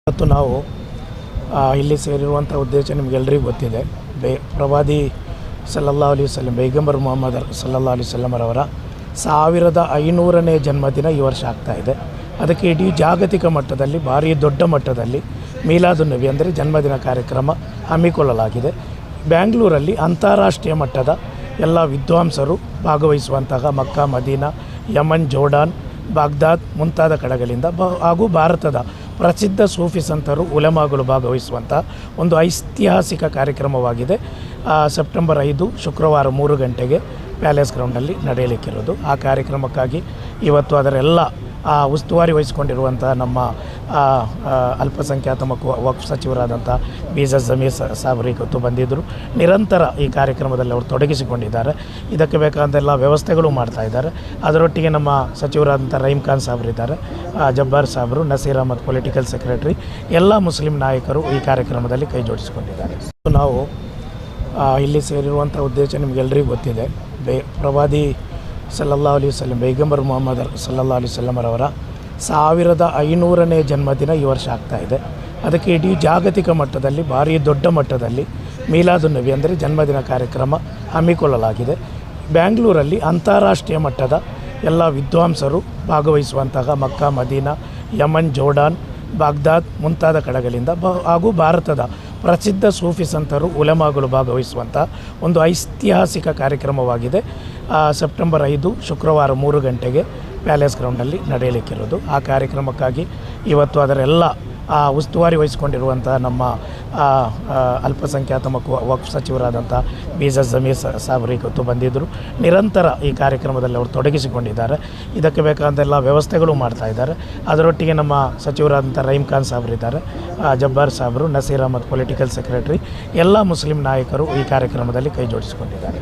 ಮತ್ತು ನಾವು ಇಲ್ಲಿ ಸೇರಿರುವಂಥ ಉದ್ದೇಶ ನಿಮಗೆಲ್ಲರಿಗೂ ಗೊತ್ತಿದೆ. ಪ್ರವಾದಿ ಸಲ್ಲಲ್ಲಾಹು ಅಲೈಹಿ ವಸಲ್ಲಂ ಪೈಗಂಬರ್ ಮುಹಮ್ಮದ್ ಸಲ್ಲಲ್ಲಾಹು ಅಲೈಹಿ ವಸಲ್ಲಮರವರ 1500ನೇ ಜನ್ಮದಿನ ಈ ವರ್ಷ ಆಗ್ತಾಯಿದೆ. ಅದಕ್ಕೆ ಇಡೀ ಜಾಗತಿಕ ಮಟ್ಟದಲ್ಲಿ ಭಾರಿ ದೊಡ್ಡ ಮಟ್ಟದಲ್ಲಿ ಮೀಲಾದುನ್ ನಬಿ ಅಂದರೆ ಜನ್ಮದಿನ ಕಾರ್ಯಕ್ರಮ ಹಮ್ಮಿಕೊಳ್ಳಲಾಗಿದೆ. ಬ್ಯಾಂಗ್ಳೂರಲ್ಲಿ ಅಂತಾರಾಷ್ಟ್ರೀಯ ಮಟ್ಟದ ಎಲ್ಲ ವಿದ್ವಾಂಸರು ಭಾಗವಹಿಸುವಂತಹ ಮಕ್ಕಾ, ಮದೀನಾ, ಯಮನ್, ಜೋರ್ಡಾನ್, ಬಾಗ್ದಾದ್ ಮುಂತಾದ ಕಡೆಗಳಿಂದ ಹಾಗೂ ಭಾರತದ ಪ್ರಸಿದ್ಧ ಸೂಫಿ ಸಂತರು, ಉಲಮಾಗಳು ಭಾಗವಹಿಸುವಂಥ ಒಂದು ಐತಿಹಾಸಿಕ ಕಾರ್ಯಕ್ರಮವಾಗಿದೆ. ಸೆಪ್ಟೆಂಬರ್ 5 ಶುಕ್ರವಾರ 3 ಗಂಟೆಗೆ ಪ್ಯಾಲೇಸ್ ಗ್ರೌಂಡಲ್ಲಿ ನಡೆಯಲಿಕ್ಕಿರೋದು. ಆ ಕಾರ್ಯಕ್ರಮಕ್ಕಾಗಿ ಇವತ್ತು ಅದರೆಲ್ಲ ಉಸ್ತುವಾರಿ ವಹಿಸಿಕೊಂಡಿರುವಂಥ ನಮ್ಮ ಅಲ್ಪಸಂಖ್ಯಾತ ಮತ್ತು ವಕ್ಫ್ ಸಚಿವರಾದಂಥ ಬೀಜ ಜಮೀರ್ ಸಾಬ್ರು ಇವತ್ತು ಬಂದಿದ್ದರು. ನಿರಂತರ ಈ ಕಾರ್ಯಕ್ರಮದಲ್ಲಿ ಅವರು ತೊಡಗಿಸಿಕೊಂಡಿದ್ದಾರೆ. ಇದಕ್ಕೆ ಬೇಕಾದಂತೆಲ್ಲ ವ್ಯವಸ್ಥೆಗಳು ಮಾಡ್ತಾಯಿದ್ದಾರೆ. ಅದರೊಟ್ಟಿಗೆ ನಮ್ಮ ಸಚಿವರಾದಂಥ ರಹೀಮ್ ಖಾನ್ ಸಾಬ್ರಿದ್ದಾರೆ, ಜಬ್ಬಾರ್ ಸಾಬ್ರು, ನಸೀರ್ ಅಹಮದ್ ಪೊಲಿಟಿಕಲ್ ಸೆಕ್ರೆಟರಿ, ಎಲ್ಲ ಮುಸ್ಲಿಂ ನಾಯಕರು ಈ ಕಾರ್ಯಕ್ರಮದಲ್ಲಿ ಕೈ ಜೋಡಿಸಿಕೊಂಡಿದ್ದಾರೆ. ನಾವು ಇಲ್ಲಿ ಸೇರಿರುವಂಥ ಉದ್ದೇಶ ನಿಮಗೆಲ್ಲರಿಗೂ ಗೊತ್ತಿದೆ. ಪ್ರವಾದಿ ಸಲ್ಲಲ್ಲಾಹು ಅಲೈಹಿ ವಸಲ್ಲಂ ಪೈಗಂಬರ್ ಮುಹಮ್ಮದ್ ಸಲ್ಲಲ್ಲಾಹು ಅಲೈಹಿ ವಸಲ್ಲಮರವರ 1500ನೇ ಜನ್ಮದಿನ ಈ ವರ್ಷ ಆಗ್ತಾಯಿದೆ. ಅದಕ್ಕೆ ಇಡೀ ಜಾಗತಿಕ ಮಟ್ಟದಲ್ಲಿ ಭಾರಿ ದೊಡ್ಡ ಮಟ್ಟದಲ್ಲಿ ಮೀಲಾದುನ್ ನಬಿ ಅಂದರೆ ಜನ್ಮದಿನ ಕಾರ್ಯಕ್ರಮ ಹಮ್ಮಿಕೊಳ್ಳಲಾಗಿದೆ. ಬ್ಯಾಂಗ್ಳೂರಲ್ಲಿ ಅಂತಾರಾಷ್ಟ್ರೀಯ ಮಟ್ಟದ ಎಲ್ಲ ವಿದ್ವಾಂಸರು ಭಾಗವಹಿಸುವಂತಹ ಮಕ್ಕಾ, ಮದೀನಾ, ಯಮನ್, ಜೋರ್ಡಾನ್, ಬಾಗ್ದಾದ್ ಮುಂತಾದ ಕಡೆಗಳಿಂದ ಹಾಗೂ ಭಾರತದ ಪ್ರಸಿದ್ಧ ಸೂಫಿ ಸಂತರು, ಉಲಮಾಗಳು ಭಾಗವಹಿಸುವಂಥ ಒಂದು ಐತಿಹಾಸಿಕ ಕಾರ್ಯಕ್ರಮವಾಗಿದೆ. ಸೆಪ್ಟೆಂಬರ್ 5 ಶುಕ್ರವಾರ 3 ಗಂಟೆಗೆ ಪ್ಯಾಲೇಸ್ ಗ್ರೌಂಡಲ್ಲಿ ನಡೆಯಲಿಕ್ಕಿರೋದು. ಆ ಕಾರ್ಯಕ್ರಮಕ್ಕಾಗಿ ಇವತ್ತು ಅದರೆಲ್ಲ ಉಸ್ತುವಾರಿ ವಹಿಸಿಕೊಂಡಿರುವಂಥ ನಮ್ಮ ಅಲ್ಪಸಂಖ್ಯಾತ ಮತ್ತು ವಕ್ಫ್ ಸಚಿವರಾದಂಥ ಬೀಜ ಜಮೀರ್ ಸಾಬ್ರು ಇವತ್ತು ಬಂದಿದ್ದರು. ನಿರಂತರ ಈ ಕಾರ್ಯಕ್ರಮದಲ್ಲಿ ಅವರು ತೊಡಗಿಸಿಕೊಂಡಿದ್ದಾರೆ. ಇದಕ್ಕೆ ಬೇಕಾದಂತೆಲ್ಲ ವ್ಯವಸ್ಥೆಗಳು ಮಾಡ್ತಾಯಿದ್ದಾರೆ. ಅದರೊಟ್ಟಿಗೆ ನಮ್ಮ ಸಚಿವರಾದಂಥ ರಹೀಮ್ ಖಾನ್ ಸಾಬ್ರಿದ್ದಾರೆ, ಜಬ್ಬಾರ್ ಸಾಬ್ರು, ನಸೀರ್ ಅಹಮದ್ ಪೊಲಿಟಿಕಲ್ ಸೆಕ್ರೆಟರಿ, ಎಲ್ಲ ಮುಸ್ಲಿಂ ನಾಯಕರು ಈ ಕಾರ್ಯಕ್ರಮದಲ್ಲಿ ಕೈ ಜೋಡಿಸಿಕೊಂಡಿದ್ದಾರೆ.